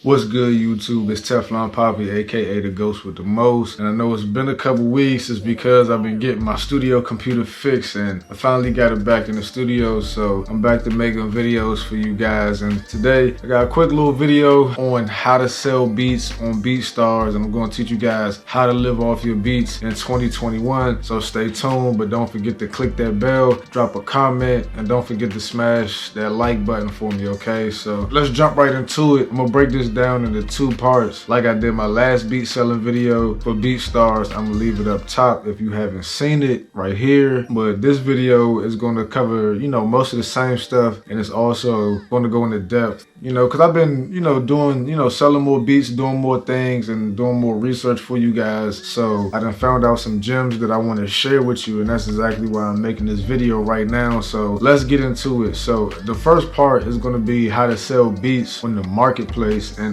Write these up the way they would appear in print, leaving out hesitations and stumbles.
What's good, YouTube? It's Teflon Poppy, aka the Ghost with the Most. And I know it's been a couple weeks. It's because I've been getting my studio computer fixed and I finally got it back in the studio. So I'm back to making videos for you guys. And today I got a quick little video on how to sell beats on BeatStars. And I'm going to teach you guys how to live off your beats in 2021. So stay tuned, but don't forget to click that bell, drop a comment, and don't forget to smash that like button for me, okay? So let's jump right into it. I'm gonna break this down into two parts like I did my last beat selling video for BeatStars. I'm gonna leave it up top if you haven't seen it right here, but this video is going to cover, you know, most of the same stuff, and it's also going to go into depth, you know, because I've been, you know, doing, you know, selling more beats, doing more things, and doing more research for you guys. So I done found out some gems that I want to share with you, and that's exactly why I'm making this video right now. So let's get into it. So the first part is going to be how to sell beats on the marketplace, and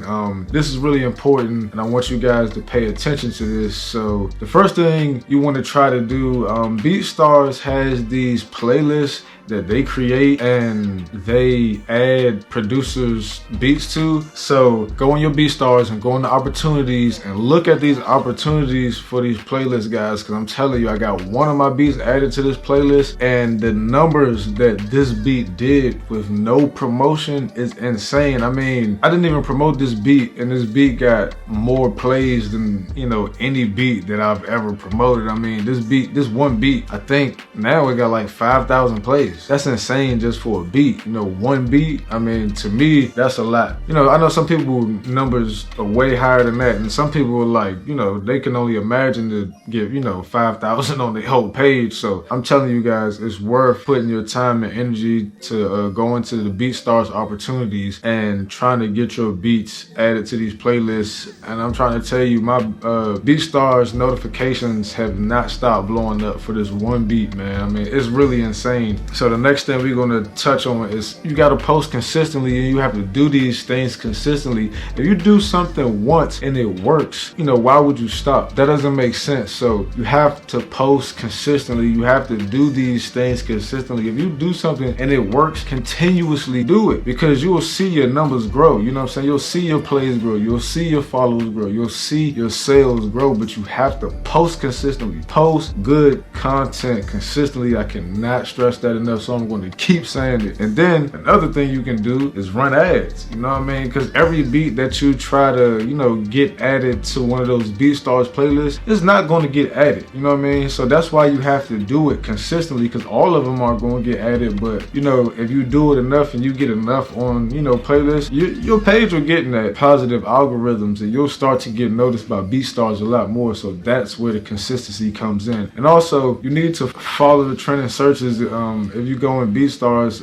this is really important, and I want you guys to pay attention to this. So the first thing you want to try to do, BeatStars has these playlists that they create and they add producers beats to. So go on your BeatStars and go on the opportunities and look at these opportunities for these playlists, guys, because I'm telling you, I got one of my beats added to this playlist, and the numbers that this beat did with no promotion is insane. I mean, I didn't even promote this beat, and this beat got more plays than, you know, any beat that I've ever promoted. I mean, this one beat, I think now it got like 5,000 plays. That's insane just for a beat. You know, one beat, I mean, to me, that's a lot. You know, I know some people numbers are way higher than that, and some people are like, you know, they can only imagine to give, you know, 5,000 on their whole page. So I'm telling you guys, it's worth putting your time and energy to go into the BeatStars opportunities and trying to get your beats added to these playlists. And I'm trying to tell you, my BeatStars notifications have not stopped blowing up for this one beat, man. I mean, it's really insane. So the next thing we're gonna touch on is you gotta post consistently, and you have to do these things consistently. If you do something once and it works, you know, why would you stop? That doesn't make sense. So you have to post consistently. You have to do these things consistently. If you do something and it works, continuously do it, because you will see your numbers grow. You know what I'm saying? You'll see your plays grow. You'll see your followers grow. You'll see your sales grow, but you have to post consistently. Post good content consistently. I cannot stress that enough, so I'm going to keep saying it. And then another thing you can do is run ads. You know what I mean? Because every beat that you try to, you know, get added to one of those BeatStars playlists is not going to get added. You know what I mean? So that's why you have to do it consistently, because all of them are going to get added. But, you know, if you do it enough and you get enough on, you know, playlists, your page will get in that positive algorithms, and you'll start to get noticed by BeatStars a lot more. So that's where the consistency comes in. And also, you need to follow the trending searches. If you go in BeatStars,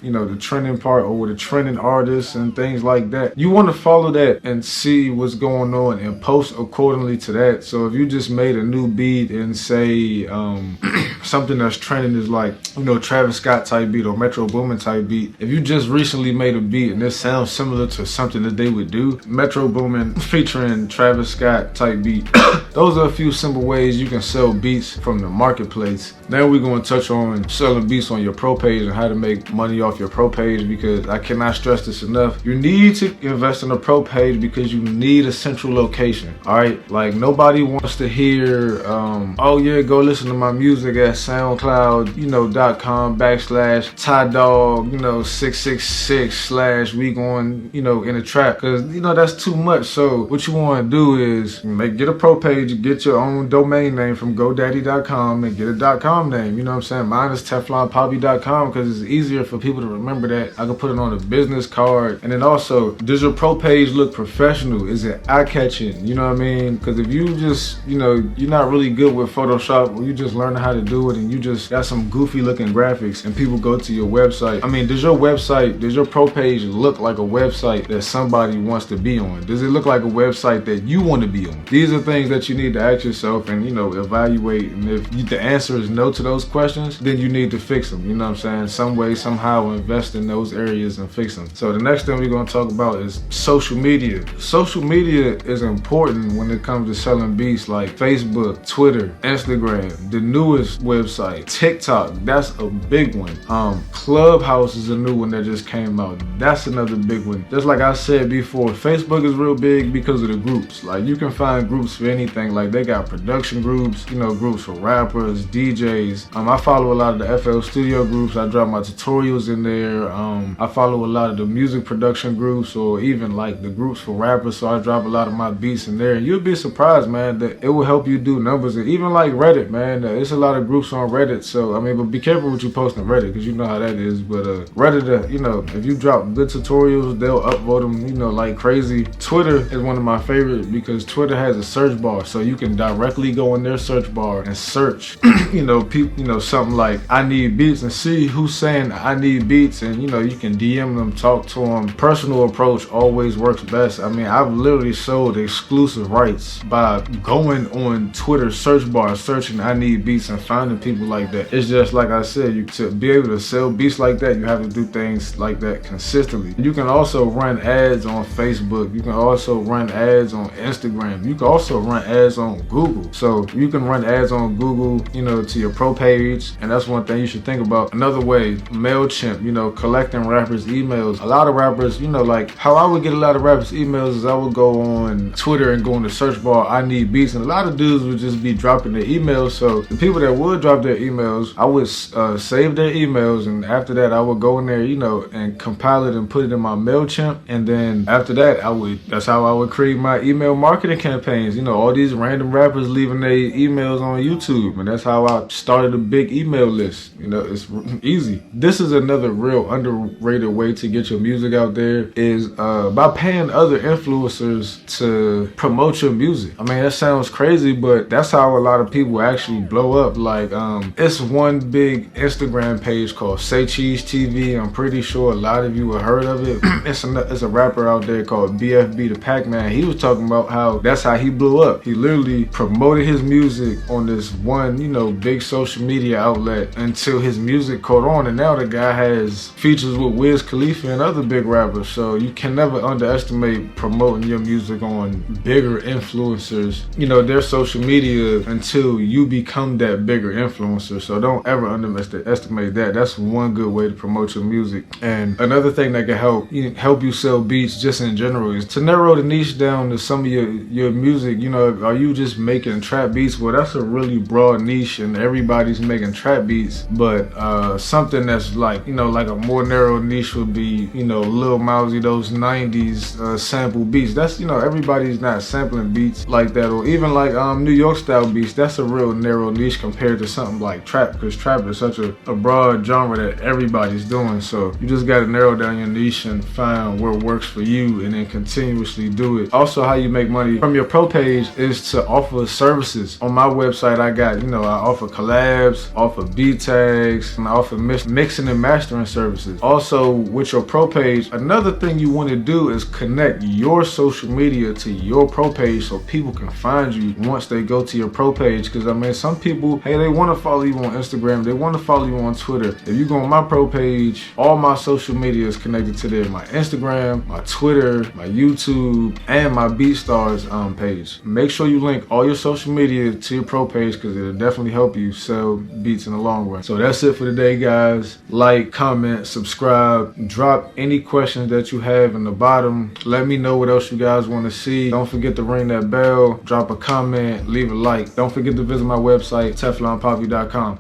you know, the trending part or the trending artists and things like that, you want to follow that and see what's going on and post accordingly to that. So if you just made a new beat and say something that's trending is like, you know, Travis Scott type beat or Metro Boomin type beat, if you just recently made a beat and this sounds similar to something that they would do, Metro Boomin featuring Travis Scott type beat, those are a few simple ways you can sell beats from the marketplace. Now we're going to touch on selling beats on your pro page and how to make money off your pro page, because I cannot stress this enough. You need to invest in a pro page because you need a central location. All right, like nobody wants to hear, oh yeah, go listen to my music at SoundCloud, you know, .com/Ty-Dog, you know, 666/ we going, you know, in a trap, because, you know, that's too much. So what you want to do is get a pro page, get your own domain name from GoDaddy.com and get a .com name. You know what I'm saying? Mine is TeflonPoppy.com because it's easier for people to remember that. I can put it on a business card. And then also, does your pro page look professional? Is it eye-catching? You know what I mean? Because if you just, you know, you're not really good with Photoshop, or you just learning how to do it and you just got some goofy looking graphics and people go to your website. I mean, does your pro page look like a website that somebody wants to be on? Does it look like a website that you want to be on? These are things that you need to ask yourself and, you know, evaluate. And if the answer is no to those questions, then you need to fix them. You know what I'm saying? Some way, somehow invest in those areas and fix them. So the next thing we're going to talk about is social media. Social media is important when it comes to selling beats, like Facebook, Twitter, Instagram. The newest way website. TikTok, that's a big one. Clubhouse is a new one that just came out. That's another big one. Just like I said before, Facebook is real big because of the groups. Like, you can find groups for anything. Like, they got production groups, you know, groups for rappers, DJs. I follow a lot of the FL Studio groups. I drop my tutorials in there. I follow a lot of the music production groups, or even like the groups for rappers, so I drop a lot of my beats in there. And you'll be surprised, man, that it will help you do numbers. And even like Reddit, man, there's a lot of groups on Reddit. So I mean, but be careful what you post on Reddit, because you know how that is. But Reddit, you know, if you drop good tutorials, they'll upvote them, you know, like crazy. Twitter is one of my favorites because Twitter has a search bar, so you can directly go in their search bar and search you know, people, you know, something like I need beats, and see who's saying I need beats, and you know, you can DM them, talk to them. Personal approach always works best. I mean, I've literally sold exclusive rights by going on Twitter search bar, searching I need beats, and finding people like that. It's just like I said, to be able to sell beats like that, you have to do things like that consistently. You can also run ads on Facebook. You can also run ads on Instagram. You can also run ads on Google. So you can run ads on Google, you know, to your pro page, and that's one thing you should think about. Another way, MailChimp, you know, collecting rappers' emails. A lot of rappers, you know, like how I would get a lot of rappers' emails is I would go on Twitter and go in the search bar, I need beats, and a lot of dudes would just be dropping their emails. So the people that would drop their emails, I would save their emails, and after that I would go in there, you know, and compile it and put it in my MailChimp, and then after that that's how I would create my email marketing campaigns. You know, all these random rappers leaving their emails on YouTube, and that's how I started a big email list. You know, it's easy. This is another real underrated way to get your music out there, is by paying other influencers to promote your music. I mean, that sounds crazy, but that's how a lot of people actually blow up. Like, it's one big Instagram page called Say Cheese TV. I'm pretty sure a lot of you have heard of it. It's a rapper out there called BFB the Pac-Man. He was talking about how that's how he blew up. He literally promoted his music on this one, you know, big social media outlet until his music caught on, and now the guy has features with Wiz Khalifa and other big rappers. So you can never underestimate promoting your music on bigger influencers, you know, their social media, until you become that bigger influencer. So don't ever underestimate that. That's one good way to promote your music. And another thing that can help you sell beats just in general is to narrow the niche down to some of your music. You know, are you just making trap beats? Well, that's a really broad niche, and everybody's making trap beats. But something that's like, you know, like a more narrow niche would be, you know, Lil Mousy, those 90s sample beats. That's, you know, everybody's not sampling beats like that, or even like New York style beats. That's a real narrow niche compared to something like trap, because trap is such a broad genre that everybody's doing. So you just got to narrow down your niche and find what works for you, and then continuously do it. Also, how you make money from your pro page is to offer services. On my website, I got, you know, I offer collabs, offer beat tags, and I offer mixing and mastering services. Also, with your pro page, another thing you want to do is connect your social media to your pro page so people can find you once they go to your pro page. Because I mean, some people, hey, they want to follow you on Instagram, they want to follow you on Twitter. If you go on my pro page, all my social media is connected to there. My Instagram, my Twitter, my YouTube, and my BeatStars page. Make sure you link all your social media to your pro page, because it'll definitely help you sell beats in the long run. So that's it for today, guys. Like, comment, subscribe, drop any questions that you have in the bottom. Let me know what else you guys want to see. Don't forget to ring that bell, drop a comment, leave a like. Don't forget to visit my website, ThouxanbanFauni.com.